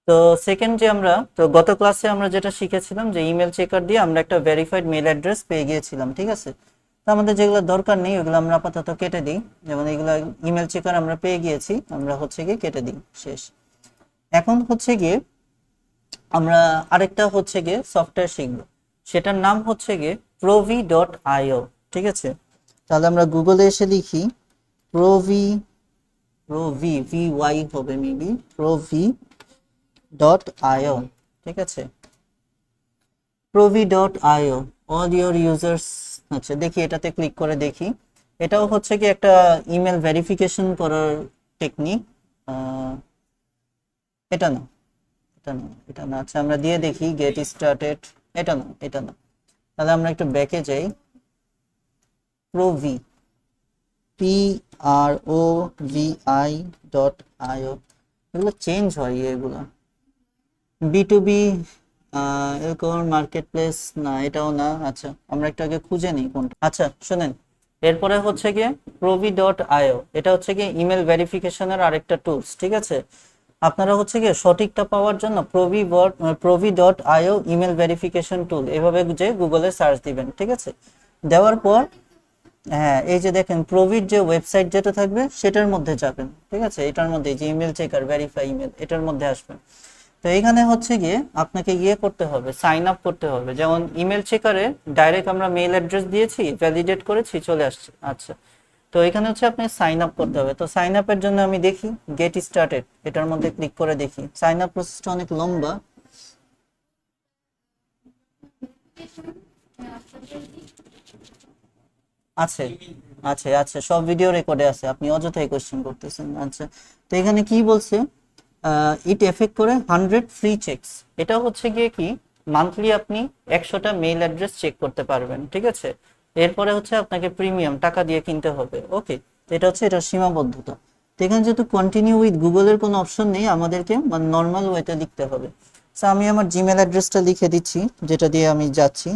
তো সেকেন্ড যে আমরা তো গত ক্লাসে আমরা যেটা শিখেছিলাম যে ইমেল চেকার দিয়ে আমরা একটা ভেরিফাইড মেল অ্যাড্রেস পেয়ে গিয়েছিলাম, ঠিক আছে। তো আমাদের যেগুলো দরকার নেই ওগুলো আমরা আপাতত কেটে দিই। যেমন এগুলো ইমেল চেকার আমরা পেয়ে গিয়েছি, আমরা হচ্ছে গিয়ে কেটে দিই, শেষ। এখন হচ্ছে গিয়ে আমরা আরেকটা হচ্ছে গিয়ে সফটওয়্যার শিখবো, সেটার নাম হচ্ছে গিয়ে provi.io, ঠিক আছে। তাহলে আমরা গুগলে এসে লিখি প্রোভি, ভি ওয়াই হবে মেবি, provi.io, ঠিক আছে। provi.io all your users. আচ্ছা দেখি, এটাতে ক্লিক করে দেখি। এটাও হচ্ছে কি একটা ইমেল ভেরিফিকেশন করার টেকনিক। এটা না, এটা না, এটা না। আচ্ছা আমরা দিয়ে দেখি গেট স্টার্টেড। এটা না, এটা না। তাহলে আমরা একটু ব্যাকে যাই। প্রোভি, PROVI.io, এগুলো চেঞ্জ হয় এগুলো। B2B এরকম মার্কেট প্লেস না, এটাও না। আচ্ছা আমরা একটু আগে খুঁজে নিই কোনটা। আচ্ছা শোনেন, এরপরে হচ্ছে গিয়ে provi.io, এটা হচ্ছে গিয়ে ইমেল ভেরিফিকেশনের আরেকটা টুলস, ঠিক আছে। আপনারা হচ্ছে গিয়ে সঠিকটা পাওয়ার জন্য provi.io ইমেল ভেরিফিকেশন টুল এভাবে যে গুগলে সার্চ দিবেন, ঠিক আছে। দেওয়ার পর হ্যাঁ, এই যে দেখেন প্রভির যে ওয়েবসাইট যেটা থাকবে সেটার মধ্যে যাবেন, ঠিক আছে। এটার মধ্যে যে ইমেল চেকার ভেরিফাই ইমেল, এটার মধ্যে আসবেন। তো এইখানে হচ্ছে গিয়ে আপনাকে করতে হবে, সাইন আপ করতে হবে। যেমন ইমেল চেকারে ডাইরেক্ট আমরা মেইল অ্যাড্রেস দিয়েছি, ভ্যালিডেট করেছি, চলে আসছে। আচ্ছা, তো এখানে হচ্ছে আপনি সাইন আপ করতে হবে। তো সাইন আপের জন্য আমি দেখি গেট স্টার্টেড, এটার মধ্যে ক্লিক করে দেখি। সাইন আপ প্রসেসটা অনেক লম্বা। আছে, আছে, আছে, সব ভিডিও রেকর্ডে আছে, আপনি অযথাই কোশ্চেন করতেছেন। আচ্ছা, তো এখানে কি বলছে, ইট এফেক্ট করে 100 ফ্রি চেকস। এটা হচ্ছে গিয়ে কি, মান্থলি আপনি 100টা মেইল অ্যাড্রেস চেক করতে পারবেন, ঠিক আছে। এরপরে হচ্ছে আপনাকে প্রিমিয়াম টাকা দিয়ে কিনতে হবে, ওকে। তো এটা হচ্ছে এটার সীমাবদ্ধতা। তো এখানে যেহেতু কন্টিনিউ উইথ গুগলের কোনো অপশন নেই, আমাদেরকে মানে নর্মাল ওয়েতে লিখতে হবে। তো আমি আমার জিমেল অ্যাড্রেসটা লিখে দিচ্ছি, যেটা দিয়ে আমি যাচ্ছি।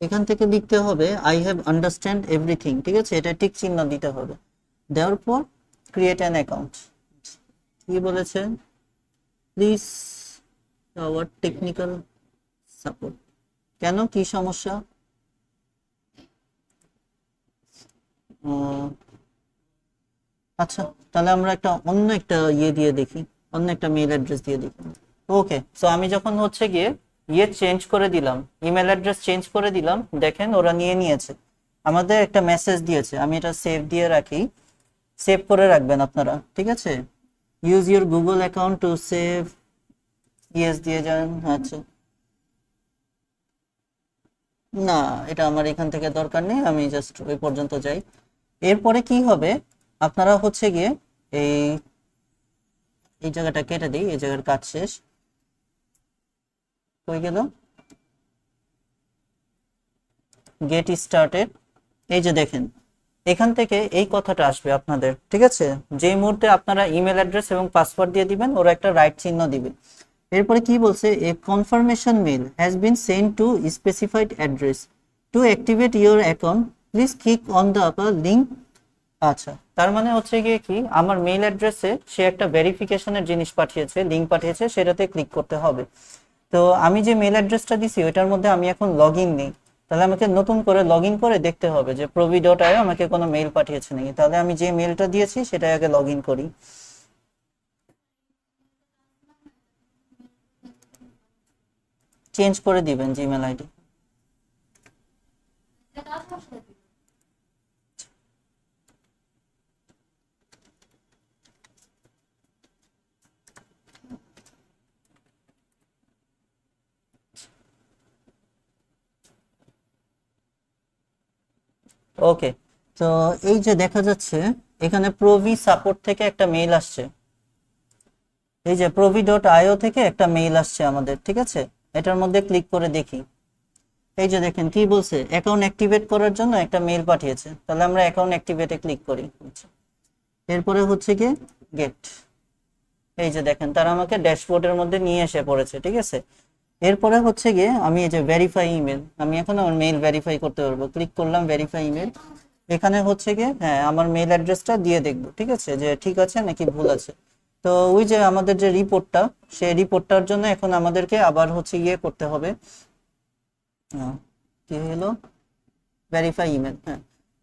এখান থেকে লিখতে হবে আই হ্যাভ আন্ডারস্ট্যান্ড এভরিথিং, ঠিক আছে। এটা টিক চিহ্ন দিতে হবে। দেওয়ার পর ক্রিয়েট অ্যান অ্যাকাউন্ট। কি বলেছে, প্লিজ আওয়ার টেকনিক্যাল সাপোর্ট। কেন, কি সমস্যা? উম, আচ্ছা, তাহলে আমরা একটা অন্য একটা দিয়ে দেখি, অন্য একটা মেইল অ্যাড্রেস দিয়ে দেখি। ওকে, সো আমি যখন হচ্ছে গিয়ে চেঞ্জ করে দিলাম, ইমেল অ্যাড্রেস চেঞ্জ করে দিলাম, দেখেন ওরা নিয়ে নিয়েছে। আমাদের একটা মেসেজ দিয়েছে, আমি এটা সেভ দিয়ে রাখি। সেভ করে রাখবেন আপনারা, ঠিক আছে। Use your Google account to save, yes দিয়ে যান। আচ্ছা, না, এটা আমার এখান থেকে দরকার নেই, আমি জাস্ট ওই পর্যন্ত যাই। এরপরে কি হবে, আপনারা হচ্ছে গিয়ে এই এই জায়গাটা কেটে দিই, এই জায়গার কাজ শেষ হয়ে গেল। গেট স্টার্টেড, এই যে দেখেন, এখান থেকে এই কথাটা আসবে আপনাদের, ঠিক আছে। যেই মুহূর্তে আপনারা ইমেল অ্যাড্রেস এবং পাসওয়ার্ড দিয়ে দিবেন, ওরা একটা রাইট চিহ্ন দিবে। এরপরে কি বলছে, a confirmation mail has been send to specified address, to activate your account please click on the upper link. আচ্ছা, তার মানে হচ্ছে গিয়ে কি, আমার মেইল অ্যাড্রেসে সে একটা ভেরিফিকেশনের জিনিস পাঠিয়েছে, লিঙ্ক পাঠিয়েছে, সেটাতে ক্লিক করতে হবে। তো আমি যে মেইল অ্যাড্রেসটা দিছি ওইটার মধ্যে আমি এখন লগ ইন নেই। তাহলে আমাকে নতুন করে লগ ইন করে দেখতে হবে যে provi.io আমাকে কোনো মেইল পাঠিয়েছে নাকি। তাহলে আমি যে মেইলটা দিয়েছি সেটা আগে লগ ইন করি। চেঞ্জ করে দিবেন জিমেল আইডি। ওকে, তো এই যে দেখা যাচ্ছে এখানে প্রোভি সাপোর্ট থেকে একটা মেইল আসছে, এই যে provi.io থেকে একটা মেইল আসছে আমাদের, ঠিক আছে। এটার মধ্যে ক্লিক করে দেখি, এই যে দেখেন কি বলছে, অ্যাকাউন্ট অ্যাক্টিভেট করার জন্য একটা মেইল পাঠিয়েছে। তাহলে আমরা অ্যাকাউন্ট অ্যাক্টিভেটে ক্লিক করি। এরপরে হচ্ছে কি গেট, এই যে দেখেন তারা আমাকে ড্যাশবোর্ডের মধ্যে নিয়ে এসে পড়েছে, ঠিক আছে। এরপরে হচ্ছে গিয়ে আমি এই যে ভেরিফাই ইমেল, আমি এখন আমার মেইল ভেরিফাই করতে পারবো। ক্লিক করলাম ভেরিফাই ইমেল, এখানে হচ্ছে গিয়ে হ্যাঁ আমার মেইল অ্যাড্রেসটা দিয়ে দেখবো, ঠিক আছে, যে ঠিক আছে নাকি ভুল আছে। তো ওই যে আমাদের যে রিপোর্টটা, সেই রিপোর্টটার জন্য এখন আমাদেরকে আবার হচ্ছে ইয়ে করতে হবে, কি হলো, ভেরিফাই ইমেল। হ্যাঁ,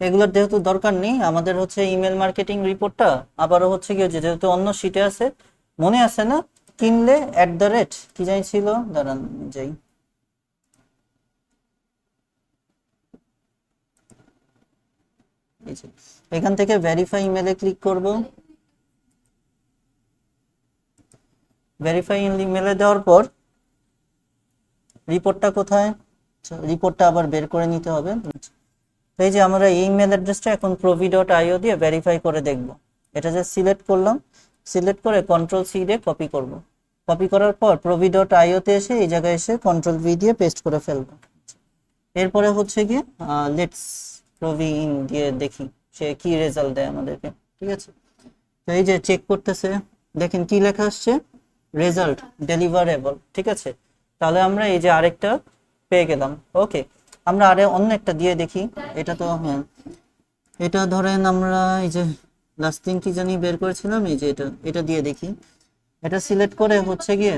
এগুলোর যেহেতু দরকার নেই আমাদের হচ্ছে ইমেল মার্কেটিং রিপোর্টটা আবারও হচ্ছে কি যেহেতু অন্য শিটে আছে, মনে আছে না, কিনলে কি জানি ছিল, দাঁড়ান যাই, এখান থেকে ভেরিফাই ইমেলে ক্লিক করব। ভেরিফাই ইমেলে দেওয়ার পর রিপোর্টটা কোথায়, রিপোর্টটা আবার বের করে নিতে হবে। তো এই যে আমরা এই ইমেল অ্যাড্রেসটা এখন provi.io দিয়ে ভেরিফাই করে দেখব। এটা যে সিলেক্ট করলাম, সিলেক্ট করে কন্ট্রোল সি দিয়ে কপি করব। কপি করার পর provi.io তে এসে এই জায়গায় এসে কন্ট্রোল ভি দিয়ে পেস্ট করে ফেলবো। এরপরে হচ্ছে গিয়ে লেটস প্রভি ইন দিয়ে দেখি সে কি রেজাল্ট দেয় আমাদেরকে, ঠিক আছে। তো এই যে চেক করতেছে, দেখেন কি লেখা আসছে, রেজাল্ট ডেলিভারেবল, ঠিক আছে। তাহলে আমরা এই যে আরেকটা পেয়ে গেলাম। ওকে, আমরা আরে অন্য একটা দিয়ে দেখি। এটা তো হ্যাঁ, এটা ধরেন আমরা এই যে লাস্ট দিন কি জানি বের করেছিলাম, এই যে এটা এটা দিয়ে দেখি। এটা সিলেক্ট করে হচ্ছে গিয়ে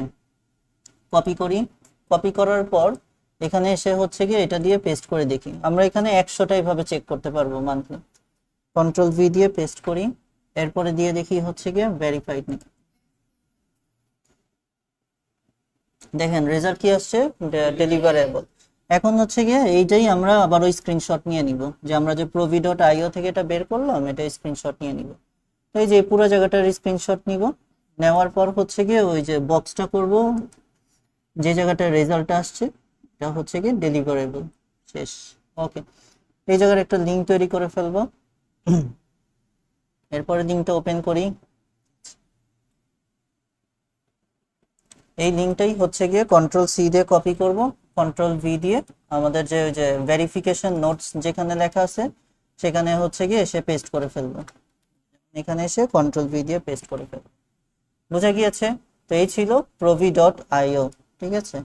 কপি করি, কপি করার পর এখানে এসে হচ্ছে গিয়ে এটা দিয়ে পেস্ট করে দেখি। আমরা এখানে 100টা এইভাবে চেক করতে পারবো মান্থলি। কন্ট্রোল ভি দিয়ে পেস্ট করি, এরপরে দিয়ে দেখি হচ্ছে গিয়ে ভেরিফাইড নাকি। দেখেন রেজাল্ট কি আসছে, ডেলিভারেবল। এখন হচ্ছে গিয়ে এইটাই আমরা আবার ওই স্ক্রিনশট নিয়ে নিব, যে আমরা যে provi.io থেকে এটা বের করলাম, এটা স্ক্রিনশট নিয়ে নিব। তো এই যে পুরো জায়গাটার স্ক্রিনশট নিব, নেওয়ার পর হচ্ছে গিয়ে ওই যে বক্সটা করব, যে জায়গাটা রেজাল্টটা আসছে এটা হচ্ছে গিয়ে ডেলিভারেবল, শেষ। ওকে, এই জায়গার একটা লিঙ্ক তৈরি করে ফেলবো। এরপরে লিঙ্কটা ওপেন করি, এই লিঙ্কটাই হচ্ছে গিয়ে কন্ট্রোল সি দিয়ে কপি করব, কন্ট্রোল ভি দিয়ে আমাদের যে ওই যে ভেরিফিকেশন নোটস যেখানে লেখা আছে সেখানে হচ্ছে গিয়ে এসে পেস্ট করে ফেলবো। এখানে এসে কন্ট্রোল ভি দিয়ে পেস্ট করে ফেলবো। বুঝা গিয়েছে? তো এই ছিল provi.io, ঠিক আছে।